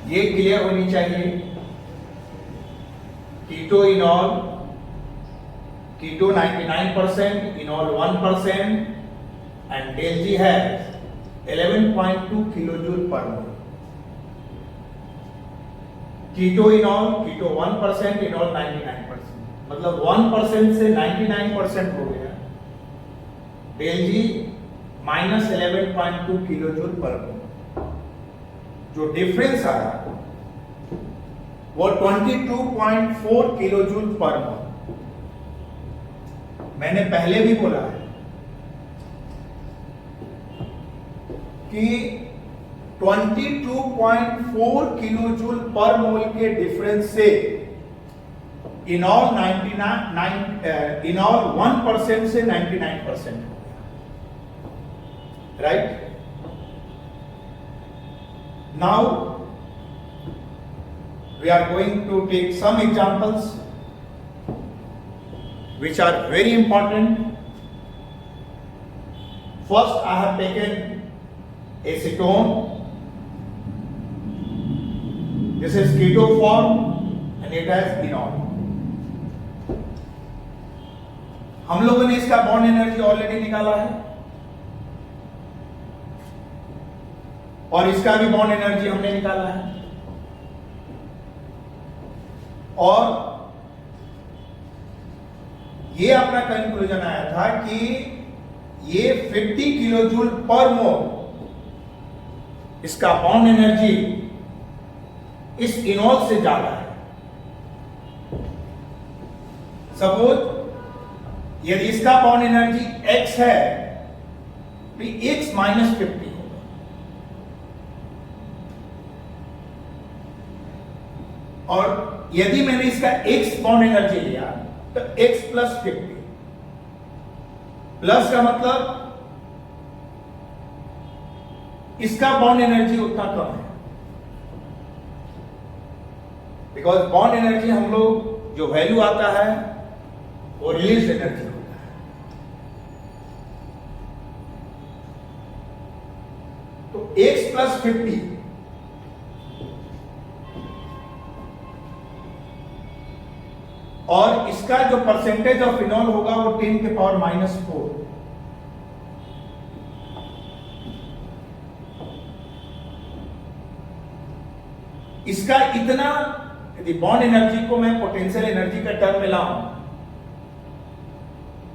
ये क्लियर होनी चाहिए। Keto enol, keto 99%, enol 1%, and del G has 11.2 kilojoule per mole. Keto enol, कीटो 1%, इनॉल 99%, मतलब 1% से 99% हो गया। डेल जी माइनस 11.2 किलोजूल पर मोल। जो डिफरेंस आया वो 22.4 किलोजूल पर मोल। मैंने पहले भी बोला है कि 22.4 किलोजूल पर मोल के डिफरेंस से इनॉल 1% से 99% हो गया, right? Now we are going to take some examples which are very important. First, I have taken acetone. This is keto form and it has enol. हम लोगों ने इसका बॉन्ड एनर्जी ऑलरेडी निकाला है और इसका भी बॉन्ड एनर्जी हमने निकाला है, और ये अपना कंक्लूजन आया था कि ये 50 किलोजूल पर मोल इसका बॉन्ड एनर्जी इस इनॉल से ज्यादा है। सपोज यदि इसका बॉन्ड एनर्जी x है तो x माइनस 50 होगा, और यदि मैंने इसका x बॉन्ड एनर्जी लिया तो x प्लस 50। प्लस का मतलब इसका बॉन्ड एनर्जी उतना कम है, बिकॉज बॉन्ड एनर्जी हम लोग जो वैल्यू आता है वो रिलीज एनर्जी होता है। तो x प्लस 50 और इसका जो परसेंटेज ऑफ इनॉल होगा वो 10 के पावर -4। इसका इतना, यदि बॉन्ड एनर्जी को मैं पोटेंशियल एनर्जी का टर्म में लाऊं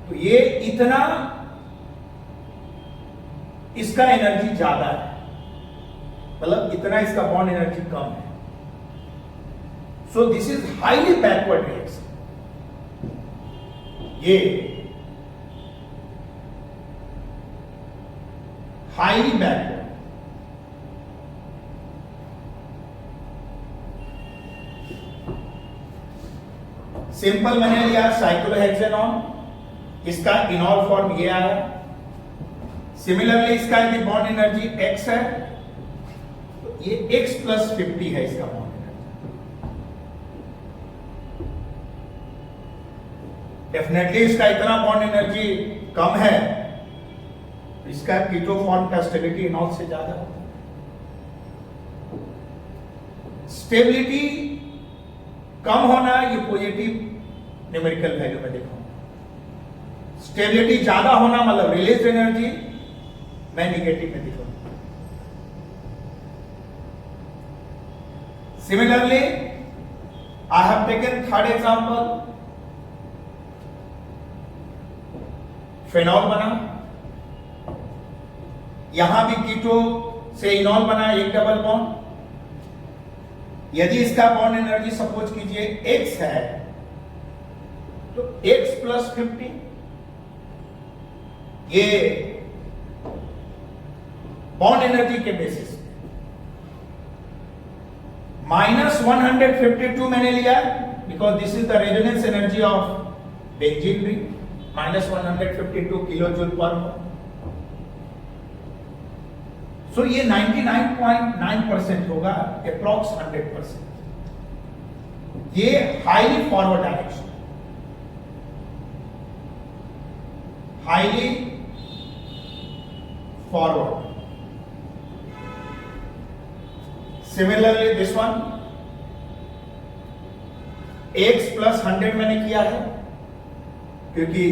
तो ये इतना, इसका एनर्जी ज्यादा है, मतलब इतना इसका बॉन्ड एनर्जी कम है। So this is highly backward reaction. ये हाईली बैकवर्ड। सिंपल मैंने लिया साइक्लोहेक्सेनॉन, इसका इनॉल फॉर्म ये आया। सिमिलरली इसका यदि बॉन्ड एनर्जी x है तो ये x प्लस 50 है इसका बॉन्ड एनर्जी। डेफिनेटली इसका इतना बॉन्ड एनर्जी कम है, इसका कीटो फॉर्म का स्टेबिलिटी इनॉल से ज्यादा होता है। स्टेबिलिटी कम होना ये पॉजिटिव न्यूमेरिकल वैल्यू में देखो, स्टेबिलिटी ज्यादा होना मतलब रिलीज एनर्जी मैं निगेटिव में दिखाऊंगा। Similarly I have taken third example, phenol बना, यहां भी कीटो से इनॉल बना, एक डबल बॉन्ड। यदि इसका बॉन्ड एनर्जी सपोज कीजिए x है तो x प्लस 50, ये बॉन्ड एनर्जी के बेसिस -152 मैंने लिया because this is the resonance energy of benzene ring, -152 kilojoule per मोल। सो ये 99.9% होगा, अप्रॉक्स 100%। ये highly forward direction, highly forward. Similarly this one x plus 100 मैंने किया है क्योंकि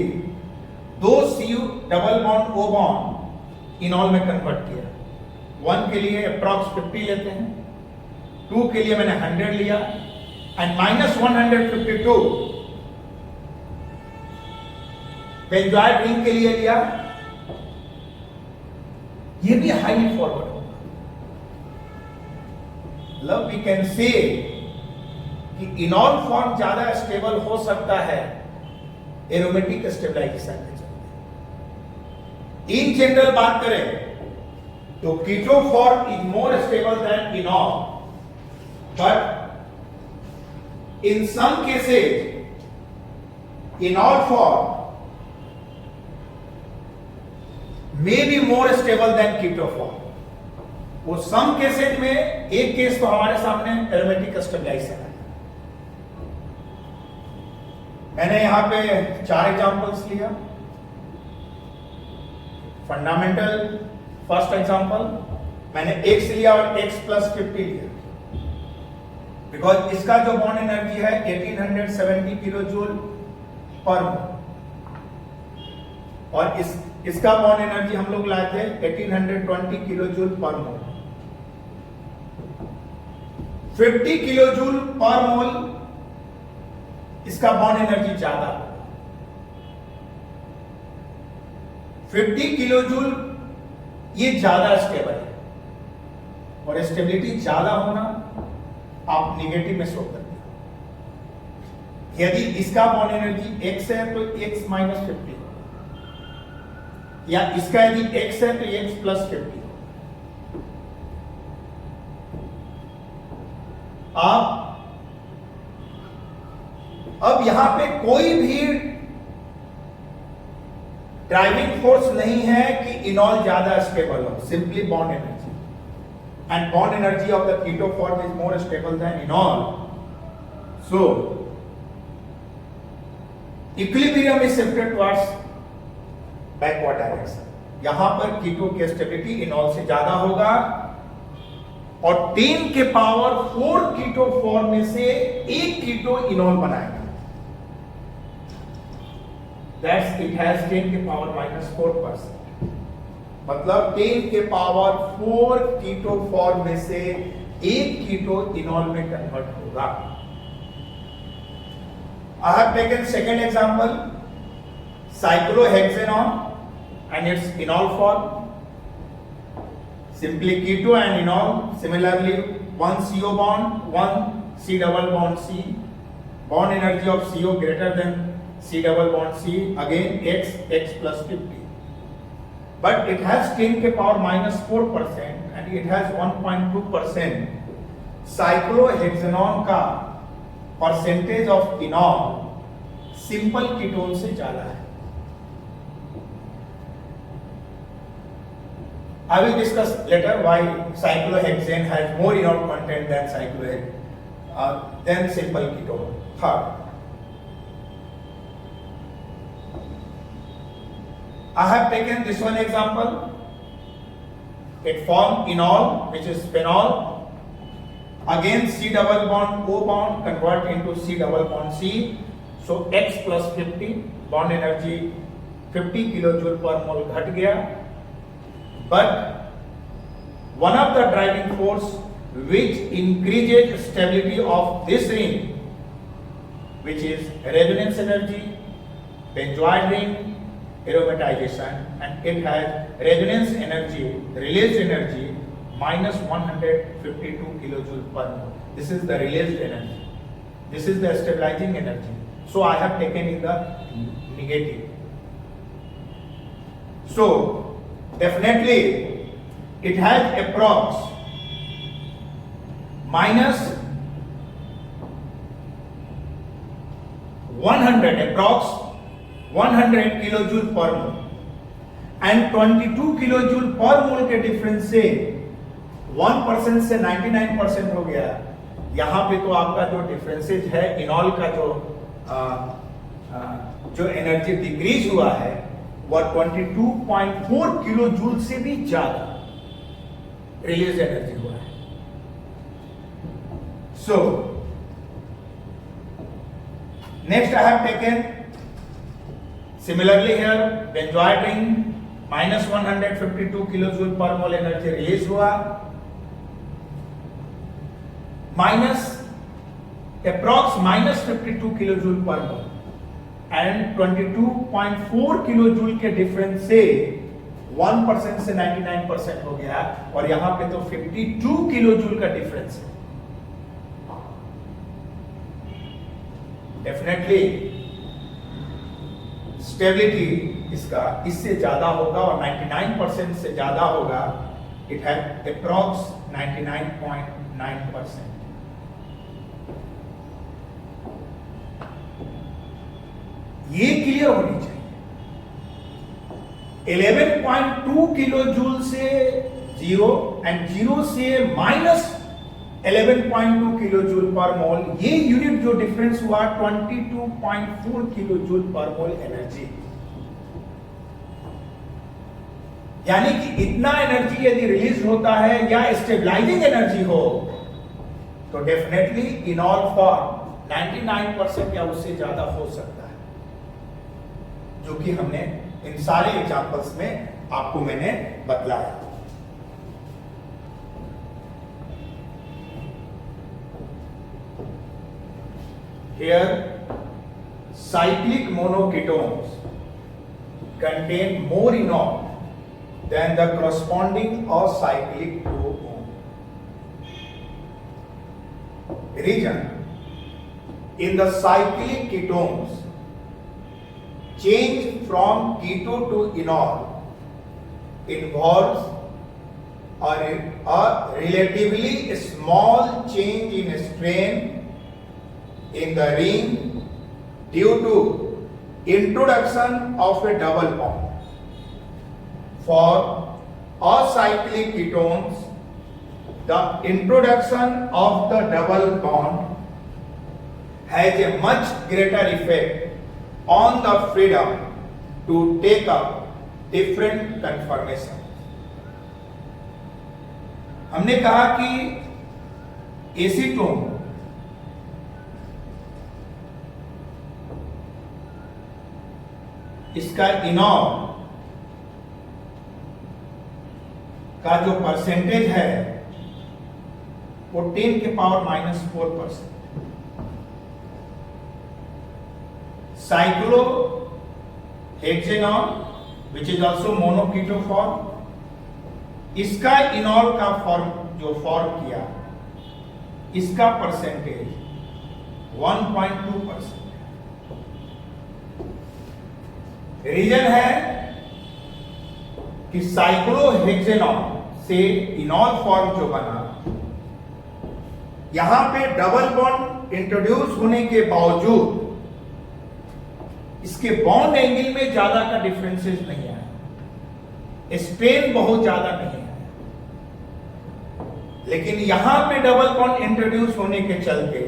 दो CU double bond O bond इनॉल में कन्वर्ट किया। 1 के लिए अप्रॉक्स 50 लेते हैं, 2 के लिए मैंने 100 लिया एंड माइनस 152 बेंजॉइड रिंग के लिए लिया। ये भी हाईली फॉरवर्ड होगा। मतलब वी कैन से कि इनॉल फॉर्म ज्यादा स्टेबल हो सकता है एरोमेटिक स्टेबलाइजेशन के चलते। इन जनरल बात करें तो keto form is more stable than enol, but in some cases enol form may be more stable than keto form। वो सम केसेज में एक केस तो हमारे सामने एरोमेटिक स्टेबलाइजेशन है। मैंने यहां पे 4 एग्जांपल्स लिया। फंडामेंटल फर्स्ट एग्जांपल मैंने x लिया और x प्लस 50 लिया बिकॉज इसका जो बॉन्ड एनर्जी है 1870 किलो जूल पर मोल और इसका बॉन्ड एनर्जी हम लोग लाए थे 1820 किलो जूल पर मोल। 50 किलो जूल पर मोल इसका बॉन्ड एनर्जी ज्यादा। 50 किलो जूल ये ज्यादा स्टेबल है और स्टेबिलिटी ज्यादा होना आप निगेटिव में शो करते हैं। यदि इसका बॉन्ड एनर्जी x है तो x माइनस 50 या इसका यदि x है तो x प्लस 50। अब यहां पे कोई भी ड्राइविंग फोर्स नहीं है कि इनॉल ज्यादा स्टेबल हो, simply bond energy and bond energy of the keto form is more stable than enol. So equilibrium is shifted towards backward direction. यहां पर कीटो की स्टेबिलिटी इनॉल से ज्यादा होगा और 10 के पावर 4 कीटो फॉर्म में से एक कीटो इनॉल बनाएगा। दैट्स इट हैज 10 के पावर माइनस 4%। मतलब 10 के पावर 4 कीटो फॉर्म में से एक कीटो इनॉल में कन्वर्ट होगा। I have taken second example cyclohexanon and its enol form, simply keto and enol. Similarly, one CO bond, one C double bond C, bond energy of CO greater than C double bond C, again x plus 50, but it has 10 के power minus 4% and it has 1.2% cyclohexanon का percentage of enol simple ketone से ज्यादा है। I will discuss later why cyclohexane has more enol content than simple ketone. Third, I have taken this one example. It form enol, which is phenol. Again, C double bond O bond convert into C double bond C. So X plus 50 bond energy 50 kilojoule per mole घट गया. But one of the driving force which increases stability of this ring, which is resonance energy, benzoid ring, aromatization, and it has resonance energy, released energy minus 152 kilojoule per mole. This is the released energy. This is the stabilizing energy. So I have taken in the negative. So definitely it has approx minus 100 kilojoule per mole and 22 kilojoule per मोल के difference से 1% से 99% हो गया। यहां पे तो आपका जो डिफरेंसेज है इनॉल का जो एनर्जी डिक्रीज हुआ है वह 22.4 किलो जूल से भी ज्यादा रिलीज एनर्जी हुआ है। So next I have taken similarly here benzoyl ring minus 152 kilojoule per mole energy release हुआ, minus approx minus 52 kilojoule per mole and 22.4 kilojoule के डिफरेंस से 1% से 99% हो गया, और यहां पे तो 52 किलोजूल का डिफरेंस है। डेफिनेटली स्टेबिलिटी इसका इससे ज्यादा होगा, और 99% से ज्यादा होगा। It have approx 99.9%। ये क्लियर होनी चाहिए। 11.2 किलो जूल से 0 एंड 0 से माइनस 11.2 किलो जूल पर मोल, ये यूनिट जो डिफरेंस हुआ 22.4 किलो जूल पर मोल एनर्जी। यानी कि इतना एनर्जी यदि रिलीज होता है या स्टेबलाइजिंग एनर्जी हो, तो डेफिनेटली इनॉल फॉर्म 99% या उससे ज्यादा हो सकता है, जो कि हमने इन सारे एग्जांपल्स में आपको मैंने बतलाया। Here cyclic monoketones contain more enol than the corresponding acyclic ketone. Reason: in the cyclic ketones, change from keto to enol involves a relatively small change in strain in the ring due to introduction of a double bond. For acyclic ketones, the introduction of the double bond has a much greater effect on the freedom to take up different conformations. हमने कहा कि acetone इसका enol का जो percentage है वो 10 के power -4%। Cyclohexanol which is also monoketo form, इसका इनॉल का फॉर्म जो फॉर्म किया, इसका परसेंटेज 1.2%। रीजन है कि साइक्लोहेक्सेनॉल से इनॉल फॉर्म जो बना, यहां पे डबल बॉन्ड इंट्रोड्यूस होने के बावजूद इसके बॉन्ड एंगल में ज्यादा का डिफरेंसेस नहीं आया, स्ट्रेन बहुत ज्यादा नहीं आया, लेकिन यहां पे डबल बॉन्ड इंट्रोड्यूस होने के चलते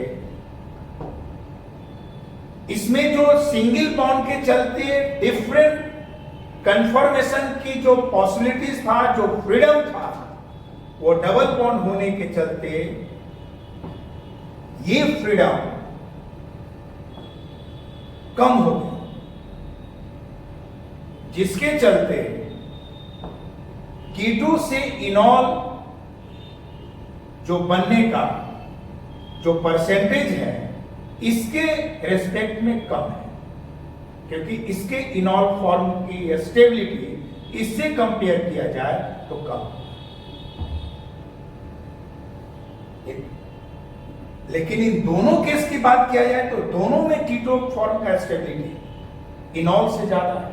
इसमें जो सिंगल बॉन्ड के चलते डिफरेंट कन्फर्मेशन की जो पॉसिबिलिटीज था, जो फ्रीडम था, वो डबल बॉन्ड होने के चलते ये फ्रीडम कम हो गई, जिसके चलते कीटो से इनॉल जो बनने का जो परसेंटेज है इसके रेस्पेक्ट में कम है, क्योंकि इसके इनॉल फॉर्म की स्टेबिलिटी इससे कंपेयर किया जाए तो कम। लेकिन इन दोनों केस की बात किया जाए तो दोनों में कीटो फॉर्म का स्टेबिलिटी इनॉल से ज्यादा है।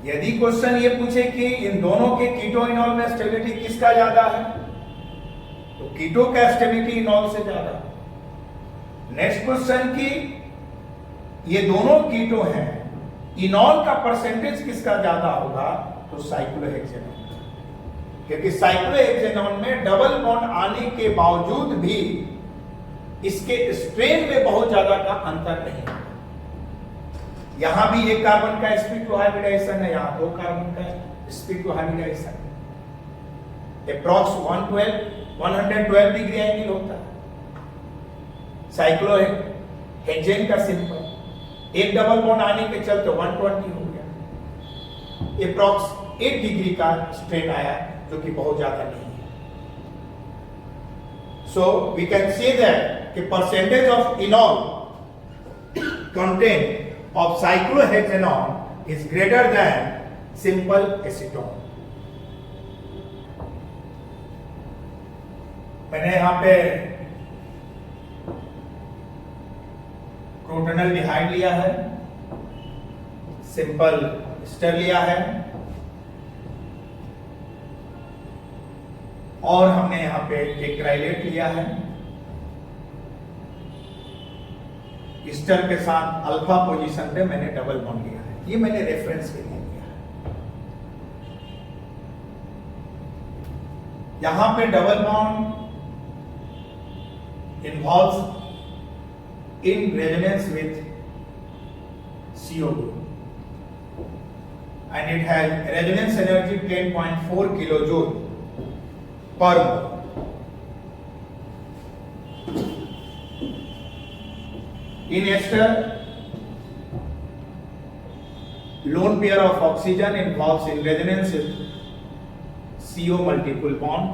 यदि क्वेश्चन ये पूछे कि इन दोनों के कीटो इनॉल में स्टेबिलिटी किसका ज्यादा है, तो कीटो का स्टेबिलिटी इनॉल से ज्यादा है। नेक्स्ट क्वेश्चन की ये दोनों कीटो हैं, इनॉल का परसेंटेज किसका ज्यादा होगा, तो साइक्लोहेक्सेनॉन, क्योंकि साइक्लोहेक्सेनॉन में डबल बॉन्ड आने के बावजूद भी इसके स्ट्रेन में बहुत ज्यादा का अंतर नहीं है। यहां भी एक कार्बन का sp2 हाइब्रिडाइजेशन है, यहां 2 कार्बन का sp2 hybridisation, approx 112 112 degree angle होता है। साइक्लोहेक्सेन का सिंपल एक डबल बॉन्ड आने के चलते 120 हो गया। अप्रॉक्स 8 डिग्री का स्ट्रेन आया जो कि बहुत ज्यादा नहीं है। So we can say that कि percentage of enol content of cyclohexanone is greater than simple acetone. मैंने यहां पे क्रोटोनल डिहाइड लिया है, सिंपल एस्टर लिया है और हमने यहां पे एक्राइलेट लिया है। एस्टर के साथ अल्फा पोजीशन पे मैंने डबल बॉन्ड लिया है। ये मैंने रेफरेंस के लिए लिया है। यहां पे double bond involves in resonance with CO group and it has resonance energy 10.4 kilojoule per mole. In ester, lone pair of oxygen involves in resonance with CO multiple bond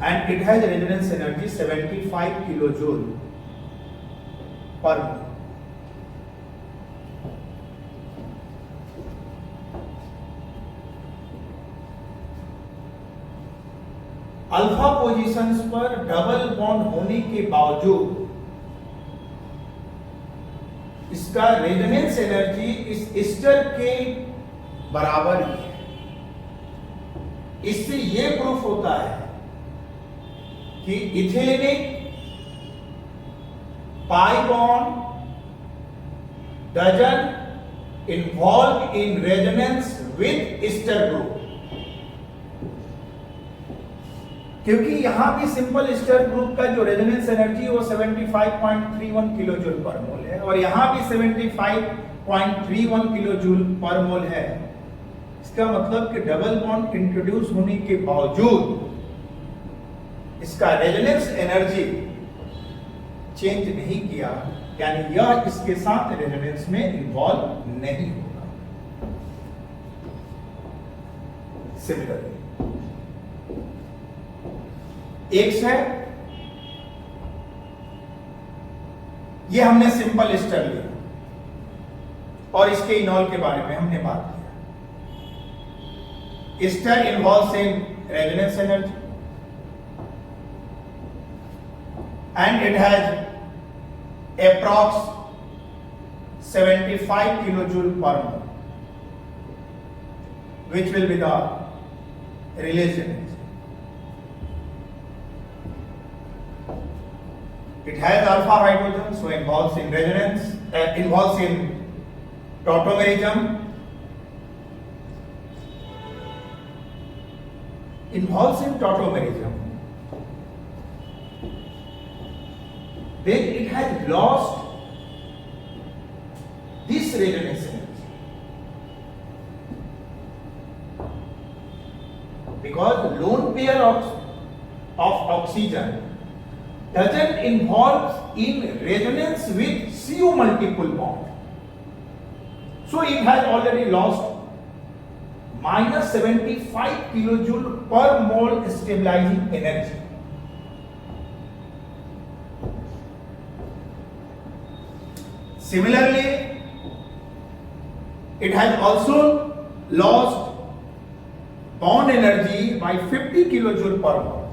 and it has resonance energy 75 kilojoule per mole. Alpha positions पर double bond होने के बावजूद इसका resonance energy इस ester के बराबर ही है। इससे यह प्रूफ होता है कि ethnic pi bond doesn't involve in resonance with ester group, क्योंकि यहां भी सिंपल एस्टर ग्रुप का जो रेजोनेंस एनर्जी है वो 75.31 किलोजूल पर मोल है और यहां भी 75.31 किलोजूल पर मोल है। इसका मतलब कि डबल बॉन्ड इंट्रोड्यूस होने के बावजूद इसका रेजोनेंस एनर्जी चेंज नहीं किया, यानी यह इसके साथ रेजोनेंस में इन्वॉल्व नहीं होगा। सिमिलरली एक है, ये हमने सिंपल एस्टर लिया और इसके इनॉल के बारे में हमने बात किया। Ester involves in resonance energy and it has approx 75 kilojoule per mole, which will be the release energy. It has alpha hydrogen, so involves in resonance, involves in tautomerism, then it has lost this resonance energy because the lone pair of oxygen doesn't involve in resonance with CO multiple bond, so it has already lost minus 75 kilojoule per mole stabilizing energy. Similarly, it has also lost bond energy by 50 kilojoule per mole.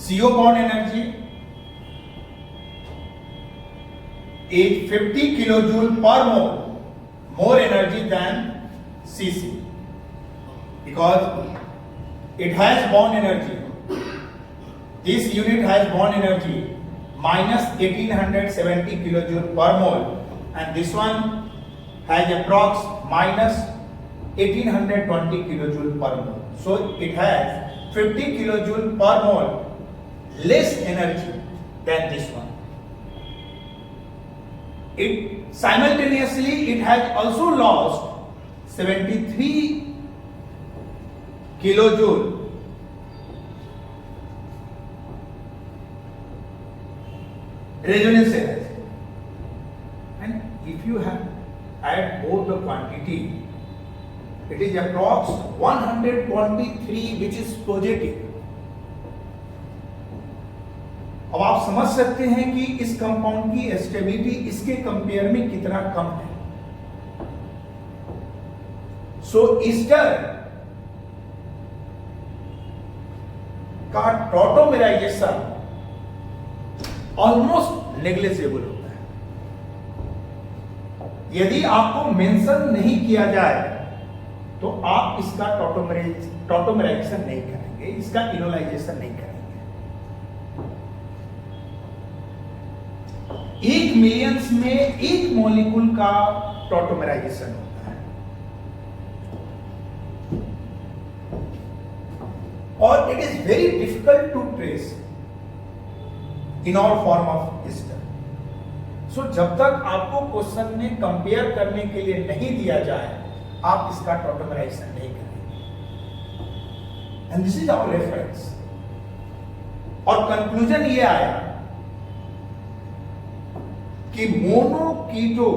CO bond energy is 50 kilojoule per mole more energy than CC because it has bond energy. This unit has bond energy minus 1870 kilojoule per mole and this one has approx minus 1820 kilojoule per mole. So it has 50 kilojoule per mole less energy than this one. It simultaneously it has also lost 73 kilojoule. Resonance energy. And if you have add both the quantity, it is approx 123, which is positive. अब आप समझ सकते हैं कि इस compound की stability इसके compare में कितना कम है. सो ईस्टर का टॉटोमेराइजेशन ऑलमोस्ट नेग्लिजिबल होता है. यदि आपको मेंशन नहीं किया जाए तो आप इसका टॉटोमेराइजेशन नहीं करेंगे, इसका इनोलाइजेशन नहीं करेंगे. 1 मिलियंस में 1 मॉलिक्यूल का टॉटोमेराइजेशन होता है. और it is very difficult to trace in all form of ester. So जब तक आपको क्वेश्चन में कंपेयर करने के लिए नहीं दिया जाए, आप इसका टॉटोमेराइजेशन नहीं करेंगे. And this is our reference. और कंक्लूजन ये आया कि मोनोकीटो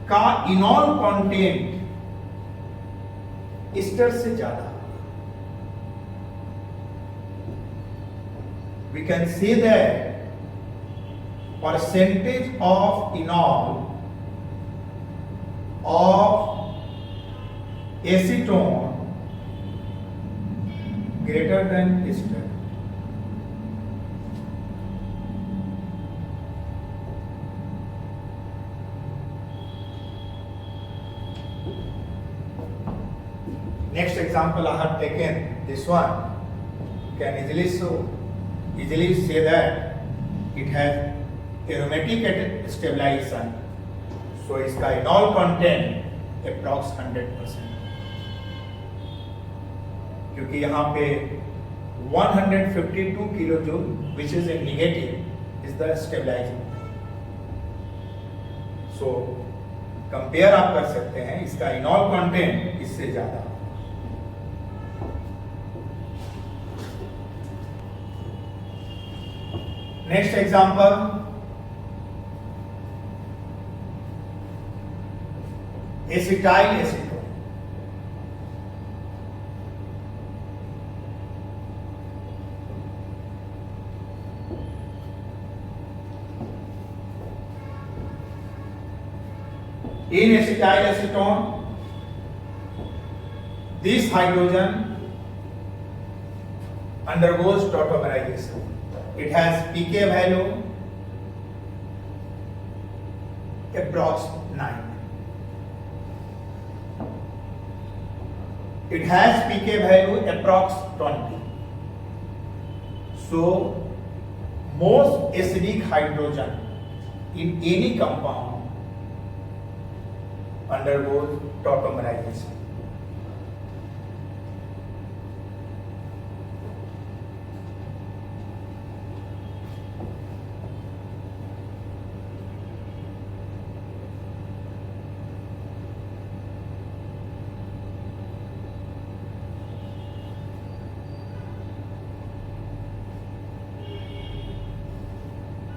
का इनॉल कंटेंट ईस्टर से ज्यादा. We can say that percentage of enol of acetone greater than ester. Next example I have taken this one. Can easily say that it has aromatic stabilization. So इसका enol content approx 100%. क्योंकि यहाँ पे 152 kilojoule which is a negative is the stabilizing. So compare आप कर सकते हैं, इसका enol content इससे ज्यादा. Next example, acetyl acetone. In acetyl acetone, this hydrogen undergoes tautomerization. It has pK value approx 9. It has pK value approx 20. So most acidic hydrogen in any compound undergoes tautomerization.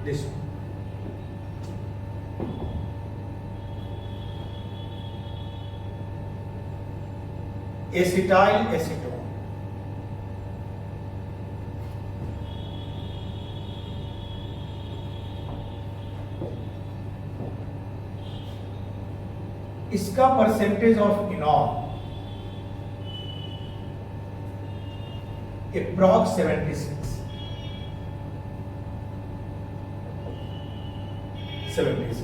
This one. Acetyl acetone. इसका percentage of enol approx 76. 76.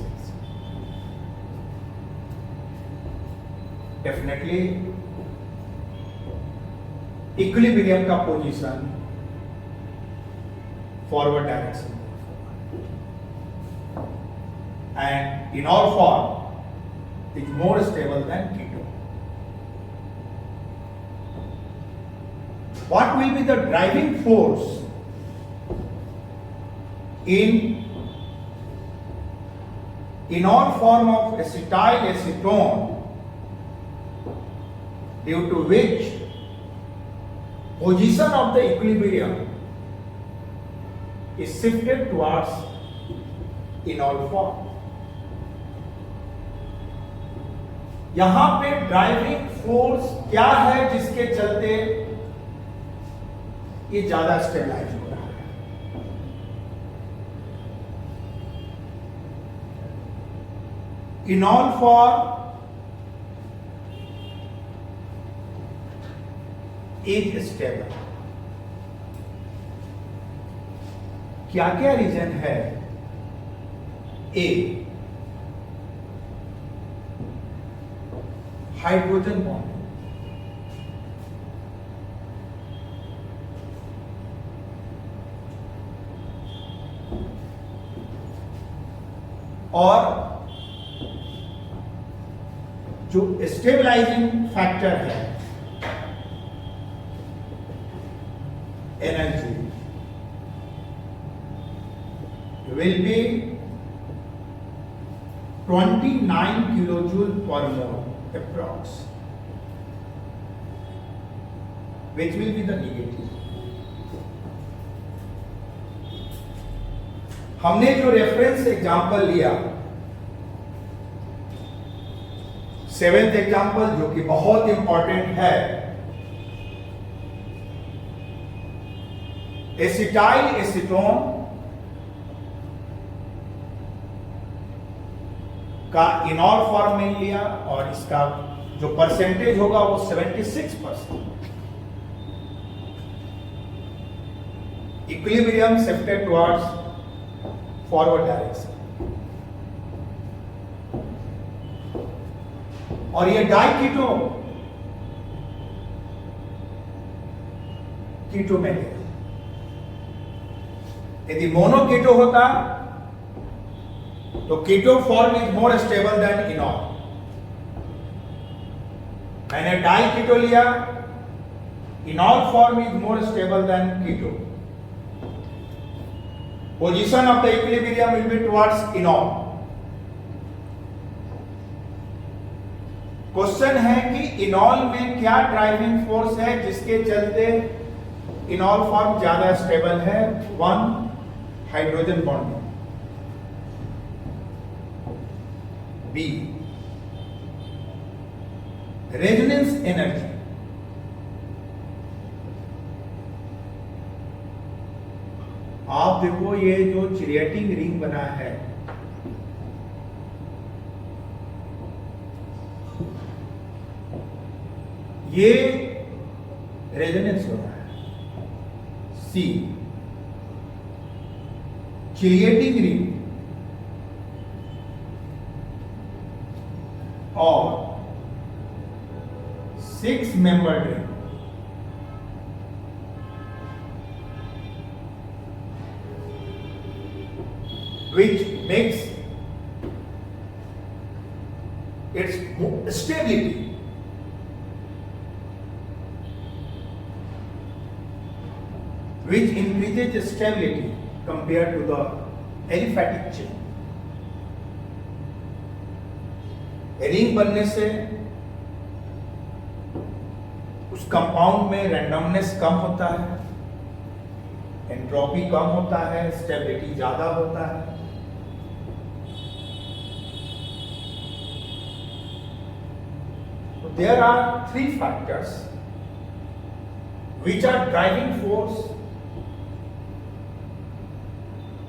Definitely equilibrium का position forward direction and enol form is more stable than ketone. What will be the driving force in enol form of acetyl acetone due to which position of the equilibrium is shifted towards enol form. यहां पे driving force क्या है जिसके चलते ये ज्यादा stabilise हो रहा है? इनॉल फॉर्म इज स्टेबल. क्या क्या रीजन है? ए, हाइड्रोजन बॉन्ड. और जो स्टेबलाइजिंग फैक्टर है energy will be 29 kilojoule per mole approx, which will be the negative. हमने जो रेफरेंस एग्जांपल लिया, 7th एग्जांपल जो कि बहुत इंपॉर्टेंट है, एसिटाइल एसीटोन का इनॉल फॉर्म मिल लिया और इसका जो परसेंटेज होगा वो 76%. Equilibrium shifted towards forward direction. और ये डाइकीटो कीटो में गया. यदि मोनोकीटो होता तो keto form is more stable than enol. मैंने डाई कीटो लिया, enol form is more stable than keto. Position of the equilibrium will be towards enol. Question है कि इनॉल में क्या ड्राइविंग फोर्स है जिसके चलते इनॉल फॉर्म ज्यादा स्टेबल है? 1, hydrogen bond. B, resonance energy. आप देखो ये जो चिरिएटिंग रिंग बना है, ये रेजोनेंस हो रहा है. सी, चिरिएटिंग रिंग और 6 membered ring. Which makes its stability. Which increases stability compared to the aliphatic chain. Ring बनने से उस कंपाउंड में रैंडमनेस कम होता है, एंट्रोपी कम होता है, स्टेबिलिटी ज्यादा होता है. So there are 3 factors which are driving force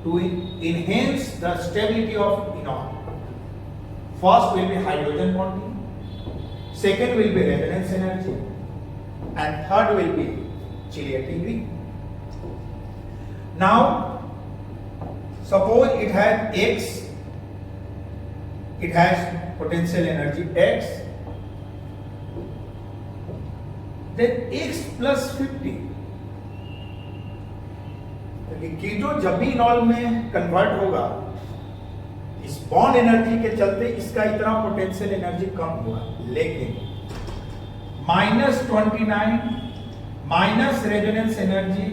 to enhance the stability of enol. First will be hydrogen bonding, second will be resonance energy, and third will be chilating ring. Now, suppose it has X, it has potential energy X, then X plus 50. कीटो जब भी इनॉल में convert होगा, इस bond energy के चलते इसका इतना potential energy कम हुआ, लेकिन -29 minus resonance energy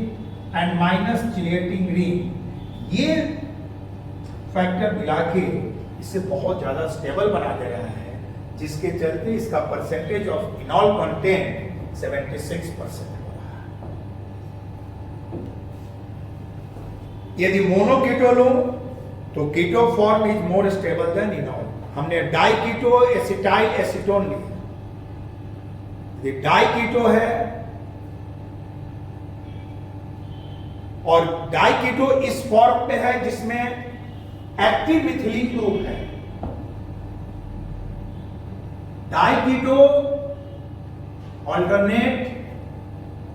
and minus chelating ring, ये फैक्टर मिला के इसे बहुत ज्यादा स्टेबल बना दे रहा है, जिसके चलते इसका परसेंटेज ऑफ इनॉल कंटेंट 76% हो रहा है। यदि मोनो कीटो लो तो keto form is more stable than enol. हमने डाई कीटो एसिटाइल एसीटोन लिया, ये डाई कीटो है और डाई कीटो इस फॉर्म पे है जिसमें एक्टिव मिथिलीन ग्रुप है। डाई कीटो ऑल्टरनेट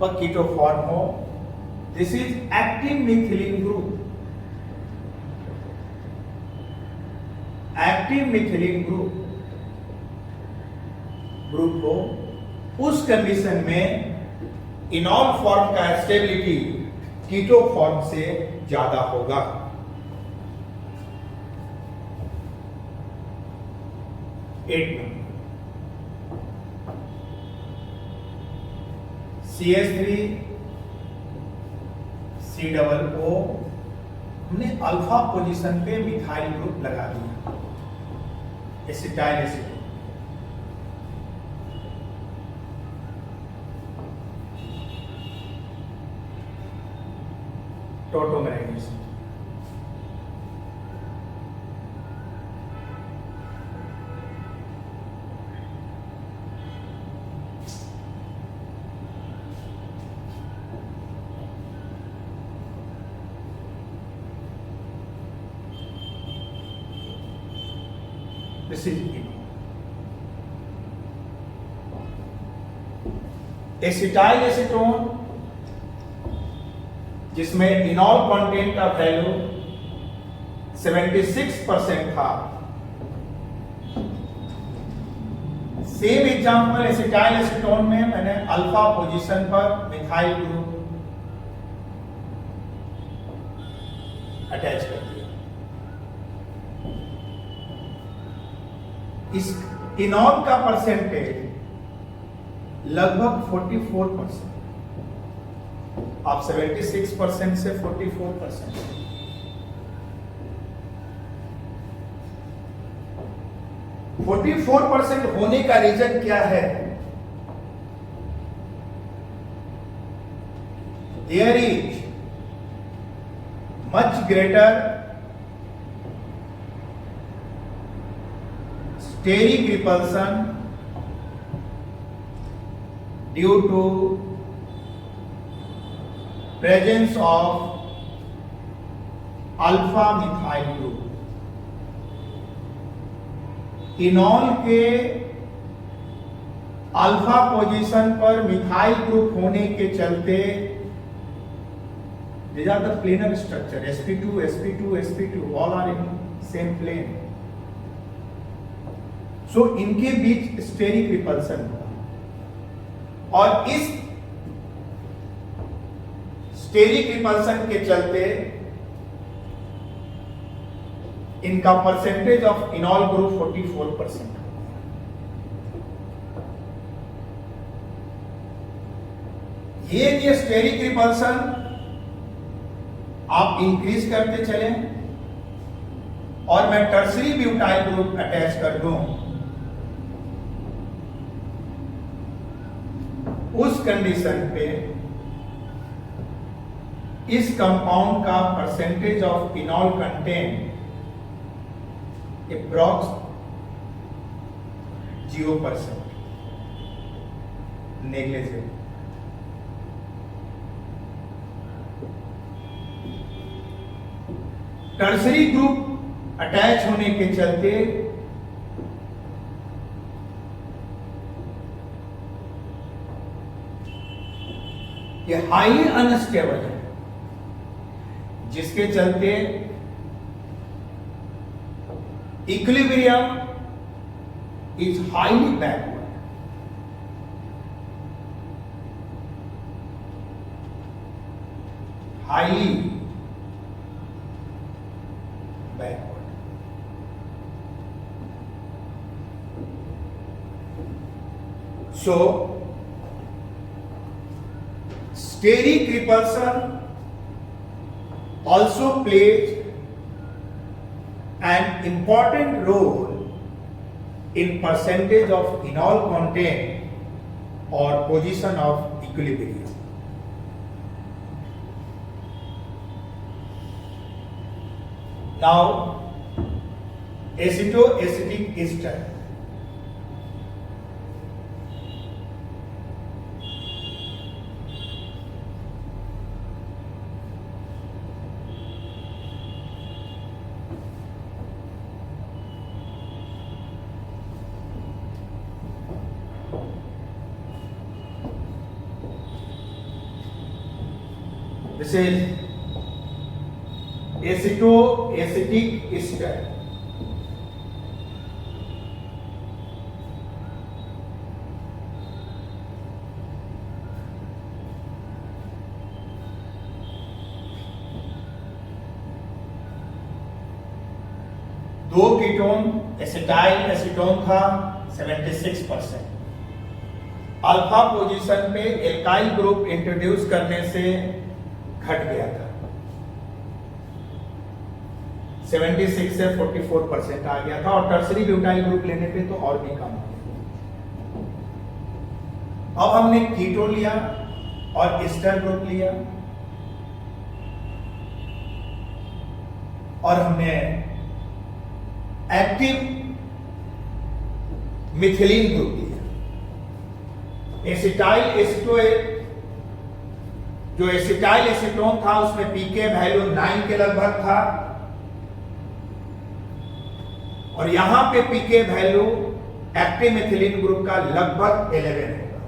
पर कीटो फॉर्म हो, this is active methylene group. Active methylene group हो, उस कंडीशन में इनॉल फॉर्म का स्टेबिलिटी कीटो फॉर्म से ज्यादा होगा। CH3 COO हमने अल्फा पोजीशन पे मिथाइल ग्रुप लगा दिया, acetyl acetone. Tautomerisation acetyl acetone जिसमें इनॉल कंटेंट का वैल्यू 76% था। सेम एग्जांपल एसिटाइल एसीटोन में मैंने अल्फा पोजीशन पर मिथाइल ग्रुप अटैच कर दिया। इस इनॉल का परसेंटेज लगभग 44%। आप 76% से 44%। %44 होने का रीजन क्या है? There is much greater steric repulsion due to presence of alpha methyl group. Enol के अल्फा पोजीशन पर मिथाइल ग्रुप होने के चलते these are the planar structure, sp2 sp2 sp2 all are in same plane, so इनके बीच steric repulsion होगा और इस steric repulsion के चलते इनका परसेंटेज ऑफ इनॉल ग्रुप 44%। ये स्टेरिक रिपल्सन आप इंक्रीज करते चले और मैं टर्सरी ब्यूटाइल ग्रुप अटैच कर दूं, उस कंडीशन पे इस कंपाउंड का percentage of enol content approx 0%, negligible. Tertiary group attach होने के चलते ये हाईली अनस्टेबल है, जिसके चलते equilibrium is highly backward. Highly backward. So steric repulsion also plays an important role in percentage of enol content or position of equilibrium. Now, acetoacetic ester. This is acetoacetic ester. दो ketone acetyl acetone था 76%। Alpha position पे alkyl group introduce करने से घट गया था, 76 से 44% आ गया था, और टर्सरी ब्यूटाइल ग्रुप लेने पे तो और भी कम हो गया। अब हमने कीटोन लिया और एस्टर ग्रुप लिया और हमने एक्टिव मिथिलीन ग्रुप लिया। एसिटाइल एसीटोन, जो एसिटाइल एसीटोन था उसमें पीके वैल्यू 9 के लगभग था, और यहां पे पीके वैल्यू एक्टिव मिथिलीन ग्रुप का लगभग 11 होगा।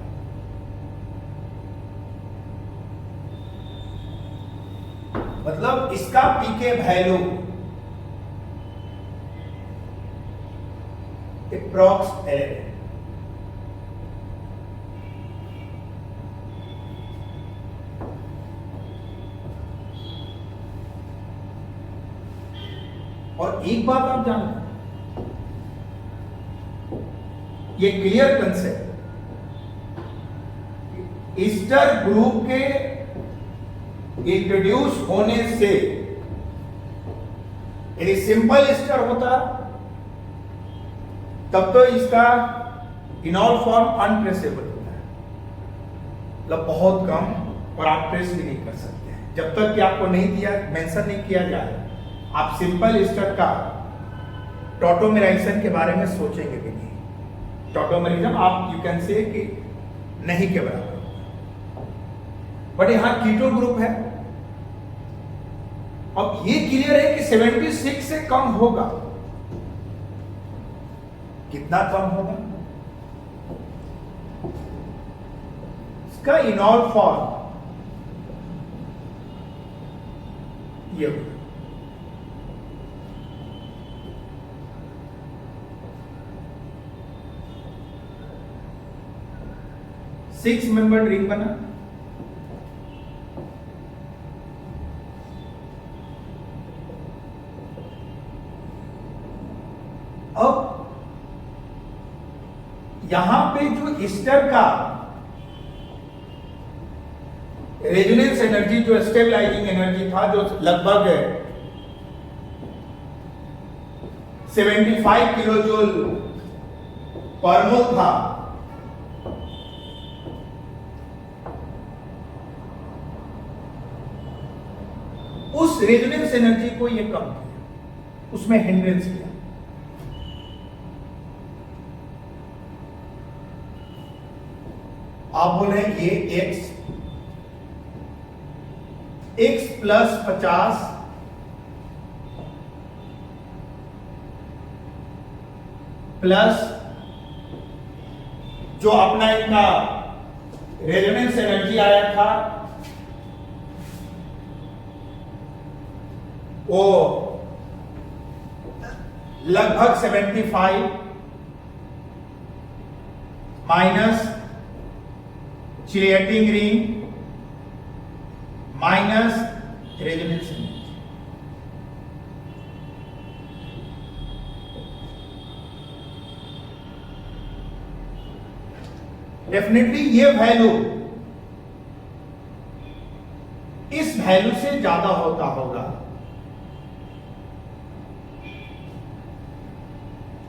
मतलब इसका पीके वैल्यू अप्रॉक्स 11। और एक बात आप जानते, ये क्लियर कंसेप्ट, ईस्टर ग्रुप के इंट्रोड्यूस होने से, यदि सिंपल ईस्टर होता तब तो इसका इनॉल फॉर्म अनट्रेसेबल होता है, मतलब बहुत कम, और आप ट्रेस भी नहीं कर सकते हैं जब तक कि आपको नहीं दिया, मेंशन नहीं किया जाए। आप सिंपल ईस्टर का टॉटोमेराइजेशन के बारे में सोचेंगे भी नहीं। टॉटोमेरिज्म आप यू कैन से कि नहीं के बराबर होगा, बट यहां कीटो ग्रुप है। अब ये क्लियर है कि 76 से कम होगा। कितना कम होगा? इसका इनॉल फॉर्म ये होगा। सिक्स मेंबर रिंग बना, अब यहां पे जो ईस्टर का रेजोनेंस एनर्जी, जो स्टेबलाइजिंग एनर्जी था, जो लगभग 75 किलो जूल पर मोल था, उस रेजोनेंस एनर्जी को ये कम किया, उसमें हिंड्रेंस किया। आप बोले ये x प्लस 50 प्लस जो अपना इनका रेजोनेंस एनर्जी आया था वो लगभग 75 minus chelating ring minus resonance energy, definitely ये वैल्यू इस वैल्यू से ज्यादा होता होगा।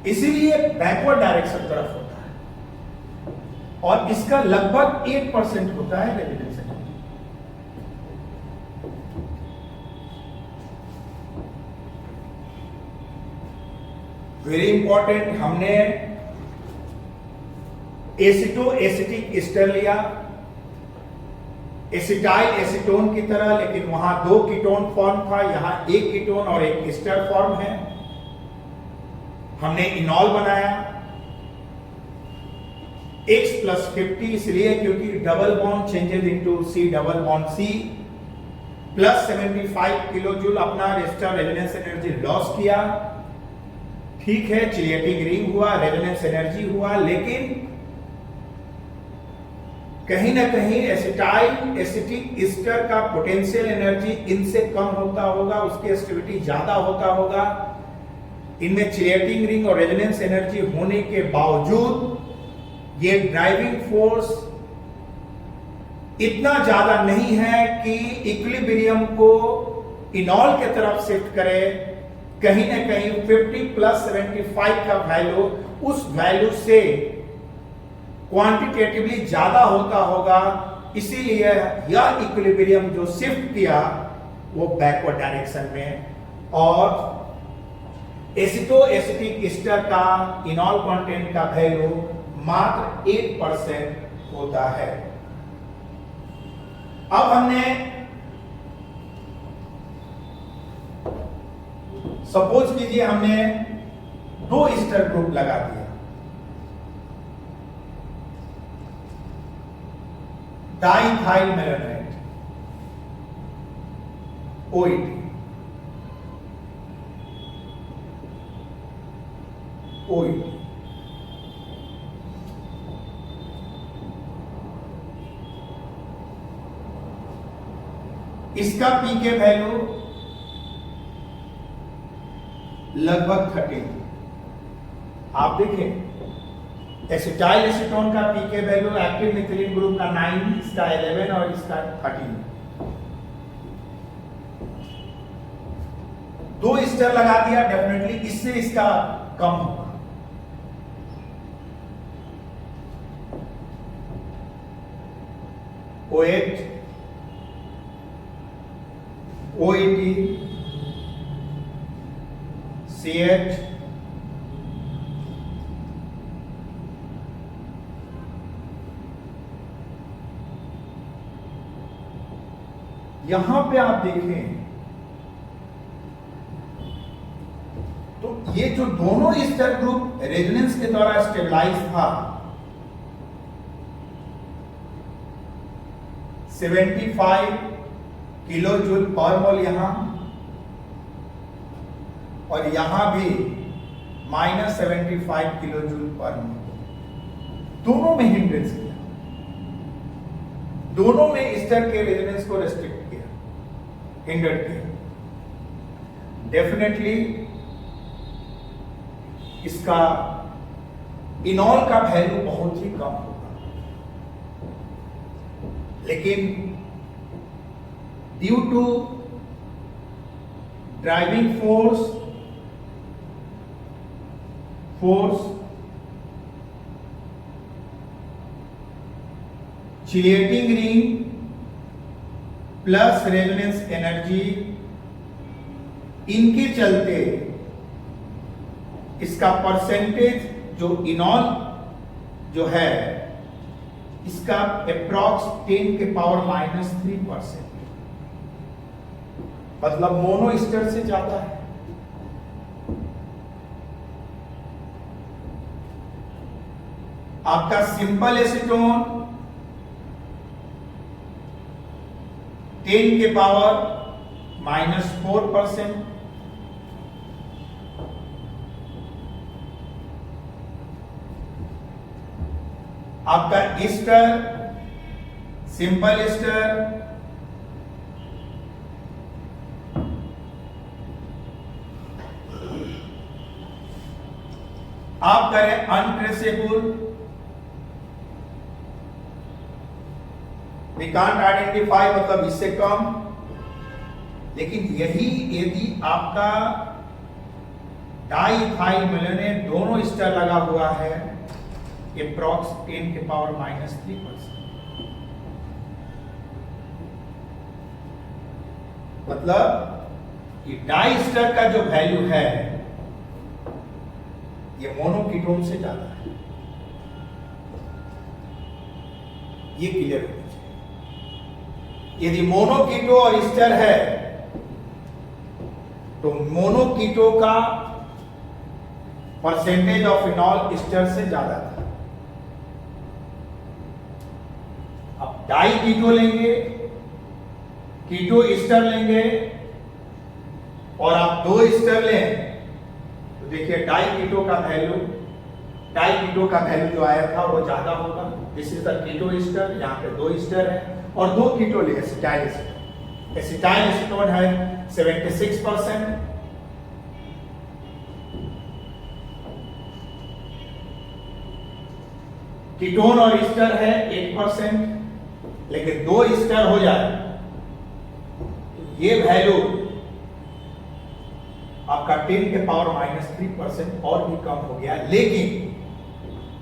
इसीलिए बैकवर्ड डायरेक्शन तरफ होता है और इसका लगभग 8% होता है रेजिडेंस एनर्जी। वेरी इंपॉर्टेंट, हमने एसिटो एसिटिक एस्टर लिया एसिटाइल एसीटोन की तरह, लेकिन वहां 2 कीटोन फॉर्म था, यहां 1 कीटोन और 1 एस्टर फॉर्म है। हमने इनॉल बनाया X+50 इसलिए क्योंकि double bond changes into C double bond C plus 75 kilo joule अपना एस्टर रेजोनेंस एनर्जी लॉस किया। ठीक है, चिलिएटिंग रिंग हुआ, रेजोनेंस एनर्जी हुआ, लेकिन कहीं ना कहीं एसिटाइल एसिटिक एस्टर का पोटेंशियल एनर्जी इनसे कम होता होगा, उसकी एसिटिविटी ज्यादा होता होगा। इनमें चिलिएटिंग रिंग और रेजोनेंस एनर्जी होने के बावजूद ये ड्राइविंग फोर्स इतना ज्यादा नहीं है कि इक्विलिब्रियम को इनॉल के तरफ शिफ्ट करे। कहीं ना कहीं 50 + 75 का वैल्यू उस वैल्यू से क्वांटिटेटिवली ज्यादा होता होगा, इसीलिए यह इक्विलिब्रियम जो शिफ्ट किया वो बैकवर्ड डायरेक्शन में, और एसिटो एसिटिक एस्टर का इनॉल कंटेंट का वैल्यू मात्र 8% होता है। अब हमने सपोज कीजिए हमने 2 एस्टर ग्रुप लगा दिया, डाइथाइल मेलानाइट OET, इसका पीके वैल्यू लगभग 13। आप देखें एसिटाइल एसीटोन का पीके वैल्यू एक्टिव मिथिलीन ग्रुप का 9, इसका 11 और इसका 13। 2 एस्टर लगा दिया, डेफिनेटली इससे इसका कम होगा। OH OET CH यहां पे आप देखें तो ये जो दोनों एस्टर ग्रुप रेजोनेंस के द्वारा स्टेबलाइज था, 75 किलो जूल पर मोल यहां, और यहां भी -75 किलो जूल पर मोल, दोनों में हिंड्रेंस किया, दोनों में एस्टर के रेजोनेंस को रेस्ट्रिक्ट किया, हिंडर किया। डेफिनेटली इसका इनॉल का वैल्यू बहुत ही कम होगा, लेकिन due to driving force chelating ring plus resonance energy, इनके चलते इसका परसेंटेज जो इनॉल जो है इसका अप्रॉक्स 10⁻³ मतलब मोनो एस्टर से जाता है। आपका सिंपल एसीटोन 10⁻⁴%, आपका एस्टर सिंपल एस्टर आप करें अनट्रेसेबल, वी कांट आइडेंटिफाई मतलब इससे कम। लेकिन यही यदि आपका डाइथाइल मेलेनेट दोनों स्टर लगा हुआ है अप्रॉक्स 10 के पावर -3%। मतलब ये डाई स्टर का जो वैल्यू है ये मोनोकीटोन से ज्यादा है, ये क्लियर होना चाहिए। यदि मोनोकीटो और स्टर है तो मोनोकीटो का परसेंटेज ऑफ इनॉल स्टर से ज्यादा था। अब डाई कीटो लेंगे, कीटो स्टर लेंगे और आप 2 स्टर लें तो देखिए डाई कीटो का वैल्यू जो आया था वो ज्यादा होगा। This is the keto ester, यहाँ पे 2 स्टर है और 2 कीटो ले एसिटाइल एसीटोन। एसिटाइल एसीटोन है 76%, कीटोन और स्टर है 8%, लेकिन 2 स्टर हो जाए ये वैल्यू आपका 10 के पावर -3% और भी कम हो गया, लेकिन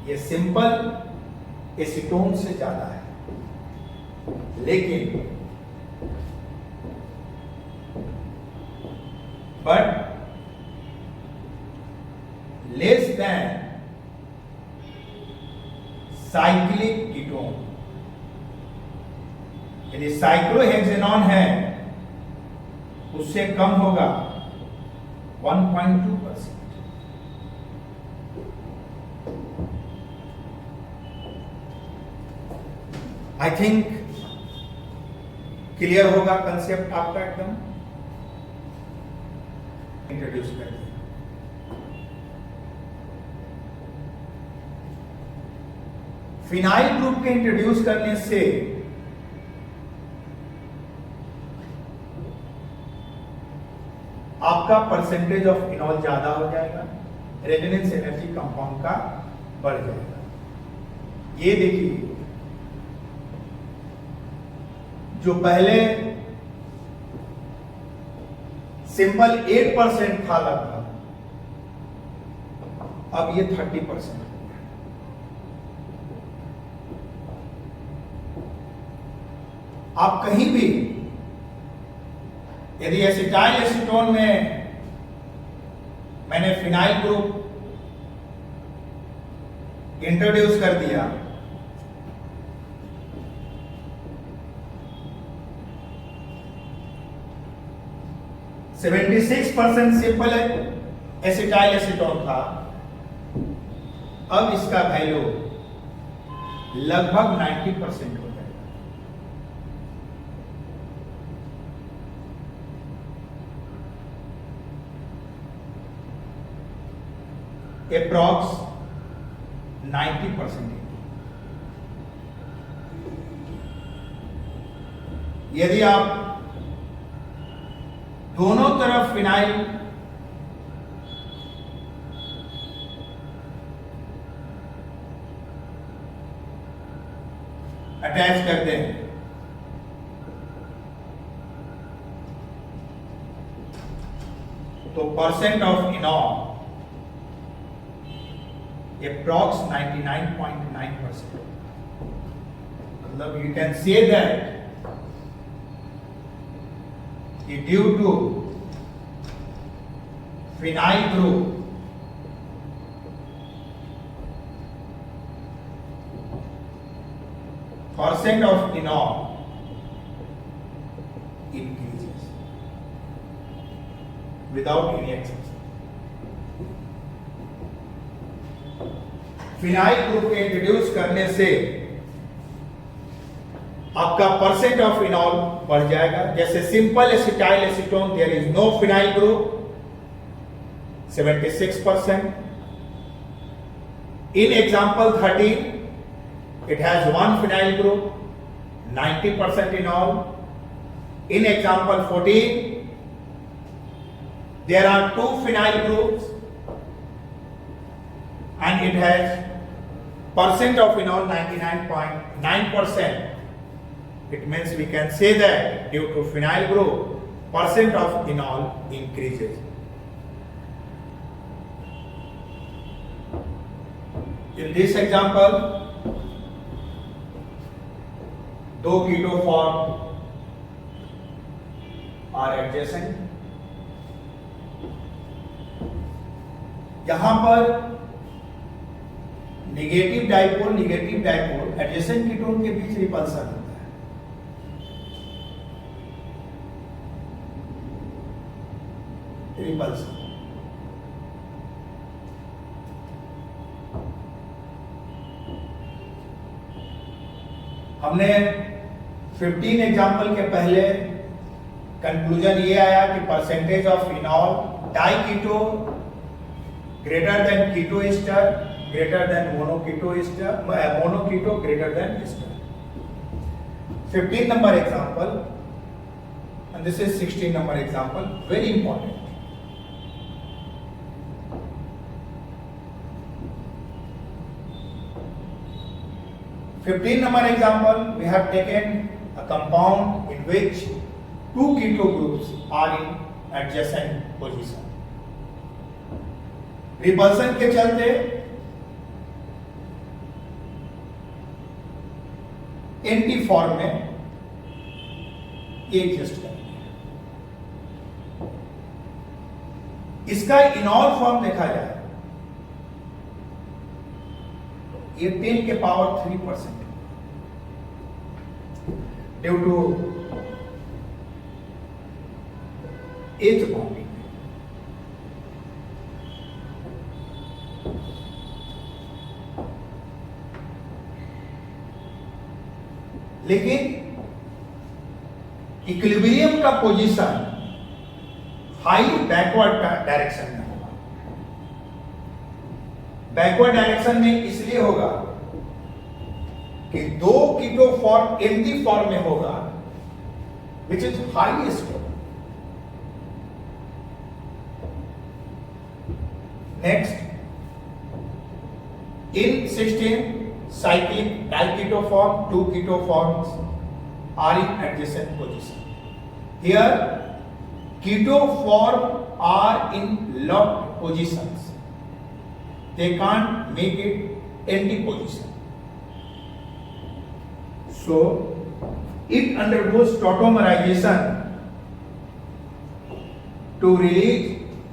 ये सिंपल एसीटोन से ज्यादा है, लेकिन but less than cyclic ketone. यदि साइक्लोहेक्सेनॉन है उससे कम होगा 1.2%। आई थिंक क्लियर होगा कंसेप्ट आपका एकदम। इंट्रोड्यूस कर दिया। फिनाइल ग्रुप के इंट्रोड्यूस करने से आपका परसेंटेज ऑफ इनॉल ज्यादा हो जाएगा, रेजोनेंस एनर्जी कंपाउंड का बढ़ जाएगा। ये देखिए जो पहले सिंपल 8% था लगभग, अब ये 30%। आप कहीं भी यदि एसिटाइल एसीटोन में मैंने फिनाइल ग्रुप इंट्रोड्यूस कर दिया, है 76% सिंपल एसिटाइल एसीटोन था, अब इसका वैल्यू लगभग 90% हो जाएगा। अप्रॉक्स 90%। यदि आप दोनों तरफ फिनाइल अटैच करते हैं तो परसेंट ऑफ इनॉल अप्रॉक्स 99.9%। मतलब you can say that due to phenyl group percent of enol increases without any exception। Phenyl group के इंट्रोड्यूस करने से आपका परसेंट ऑफ इनॉल बढ़ जाएगा। जैसे simple acetyl acetone there is no phenyl group 76%। In example 13 it has one phenyl group 90% enol. In example 14 there are two phenyl groups and it has percent of enol 99.9%. It means we can say that due to phenyl group percent of enol increases। In this example, दो कीटो form are adjacent. यहां पर negative dipole adjacent ketone के बीच repulsion होता है. Repulsion हमने 15 example के पहले conclusion ये आया कि percentage of phenol diketo greater than keto ester greater than monoketo ester monoketo greater than ester. 15 number example and this is 16 number example, very important. Fifteen number example, we have taken a compound in which two keto groups are in adjacent position. Repulsion के चलते anti form में adjust करेंगे. इसका इनॉल form देखा जाए ये 10 के power 3% due to H bonding. लेकिन इक्विलिब्रियम का पोजीशन हाईली बैकवर्ड डायरेक्शन में होगा. बैकवर्ड डायरेक्शन में इसलिए होगा कि दो कीटो फॉर्म एम्प्टी फॉर्म में होगा which is highly stable. Next, in 16 cyclic diketo form, two keto forms are in adjacent position. Here keto form are in locked positions. They can't make it empty position. So it undergoes tautomerization to release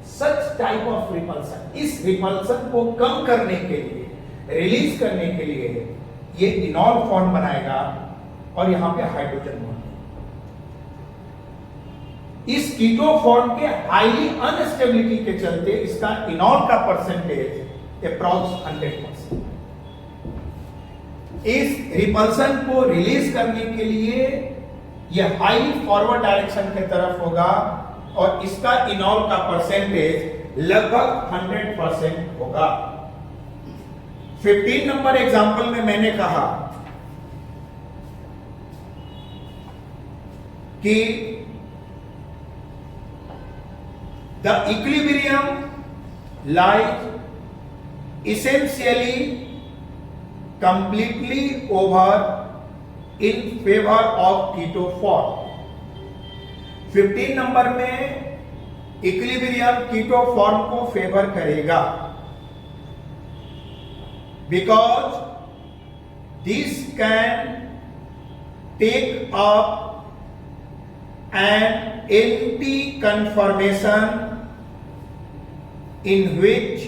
such type of repulsion. इस repulsion को कम करने के लिए, release करने के लिए ये इनॉल form बनाएगा और यहां पे हाइड्रोजन बॉन्ड. इस कीटो फॉर्म के हाईली अनस्टेबिलिटी के चलते इसका इनॉल का परसेंटेज अप्रॉक्स 100%. इस रिपल्सन को रिलीज करने के लिए यह हाईली फॉरवर्ड डायरेक्शन की तरफ होगा और इसका इनॉल का परसेंटेज लगभग 100% होगा. 15 नंबर एग्जाम्पल में मैंने कहा कि the equilibrium lies essentially completely over in favour of keto form. 15 number में इक्विलिब्रियम कीटो फॉर्म को फेवर करेगा because this can take up an empty conformation in which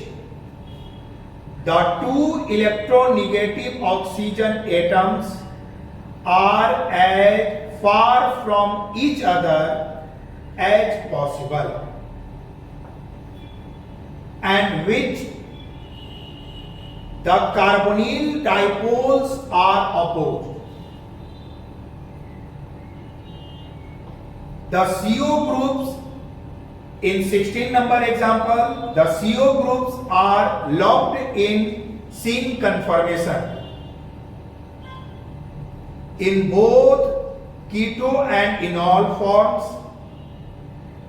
the two electronegative oxygen atoms are as far from each other as possible and which the carbonyl dipoles are opposed. The CO groups in 16 number example, the CO groups are locked in syn conformation in both keto and enol forms,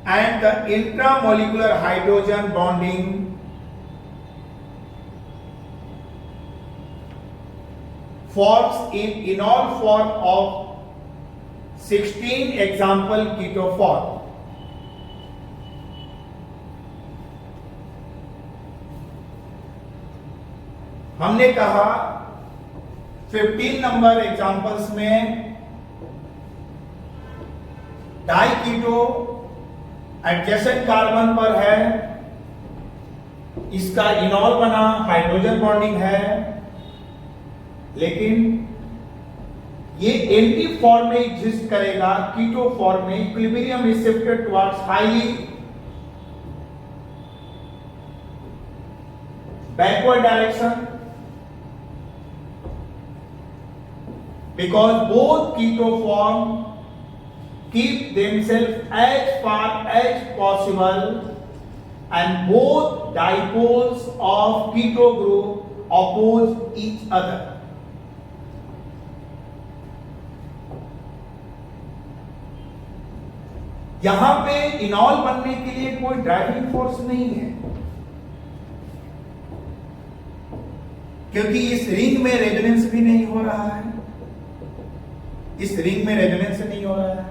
and the intramolecular hydrogen bonding forms in enol form of 16 example keto form. हमने कहा 15 number examples में die कीटो adjacent carbon पर है, इसका इनॉल बना hydrogen bonding है, लेकिन ये एंटी फॉर्म में एग्जिस्ट करेगा, कीटो फॉर्म में equilibrium is shifted towards highly backward direction because both keto form keep themselves as far as possible and both dipoles of keto group oppose each other. यहां पे इनॉल बनने के लिए कोई ड्राइविंग फोर्स नहीं है, क्योंकि इस रिंग में रेजोनेंस भी नहीं हो रहा है, इस रिंग में रेजोनेंस नहीं हो रहा है,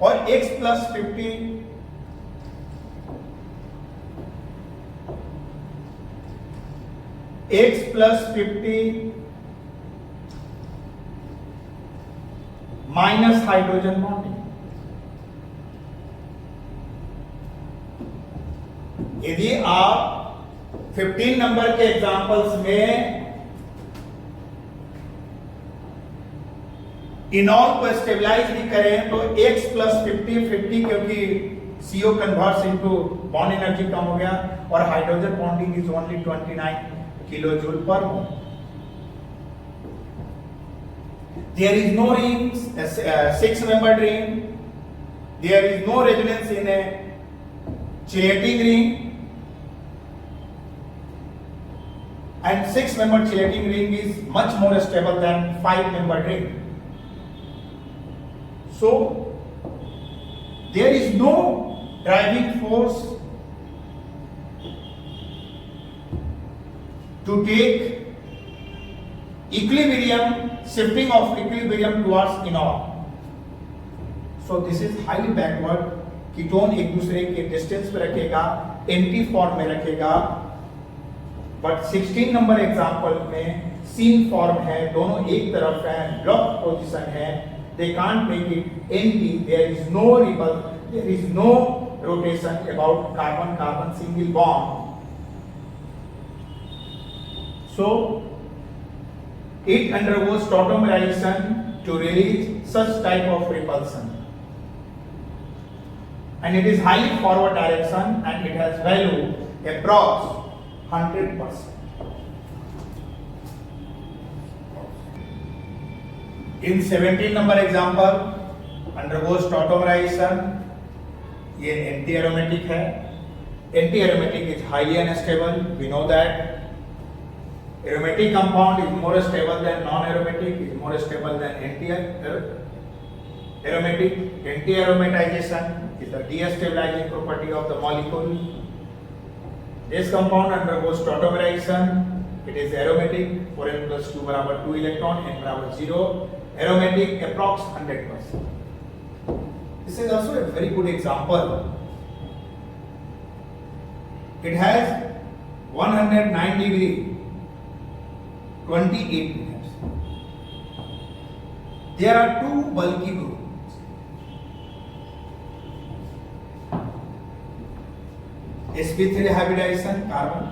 और x plus 50 x plus 50 minus hydrogen bonding. यदि आप 15 नंबर के एग्जांपल्स में इनॉल को स्टेबलाइज भी करें तो x प्लस 50 क्योंकि CO converts into bond energy कम हो गया और hydrogen bonding is only 29 kilo joule per mole. There is no ring, 6 membered ring, there is no resonance in a chelating ring, and 6 membered chelating ring is much more stable than 5 membered ring. So there is no driving force to take equilibrium, shifting of equilibrium towards enol. So this is highly backward. Ketone एक दूसरे के distance पे रखेगा, anti form में रखेगा, but 16 number example में scene form है, दोनों एक तरफ है, लॉक पोजीशन है, they can't make it empty, there is no ripple, there is no rotation about carbon-carbon single bond. So it undergoes tautomerization to release such type of repulsion, and it is highly forward direction and it has value approx 100%. In 17 number example undergoes tautomerization, ये anti aromatic है, anti aromatic is highly unstable, we know that. Aromatic compound is more stable than non aromatic, is more stable than anti aromatic. Anti aromatization is the destabilizing property of the molecule. This compound undergoes tautomerization. It is aromatic, 4n plus 2 बराबर 2 electron, n बराबर 0. Aromatic approx 100%. This is also a very good example. It has 109 degree, 28 minutes. There are two bulky groups. sp3 hybridization carbon,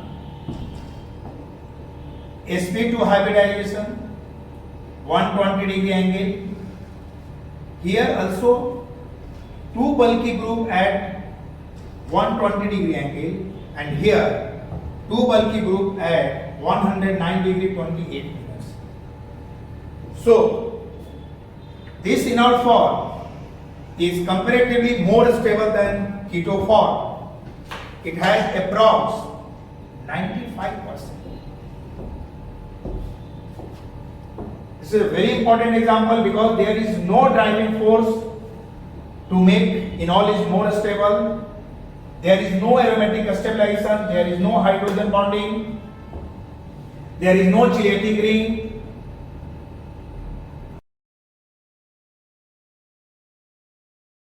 sp2 hybridization 120 degree angle. Here also two bulky group at 120 degree angle, and here two bulky group at 109 degree 28 minutes. So this enol form is comparatively more stable than keto form. It has approx 95%. This is a very important example because there is no driving force to make enol is more stable. There is no aromatic stabilization. There is no hydrogen bonding. There is no chelating ring.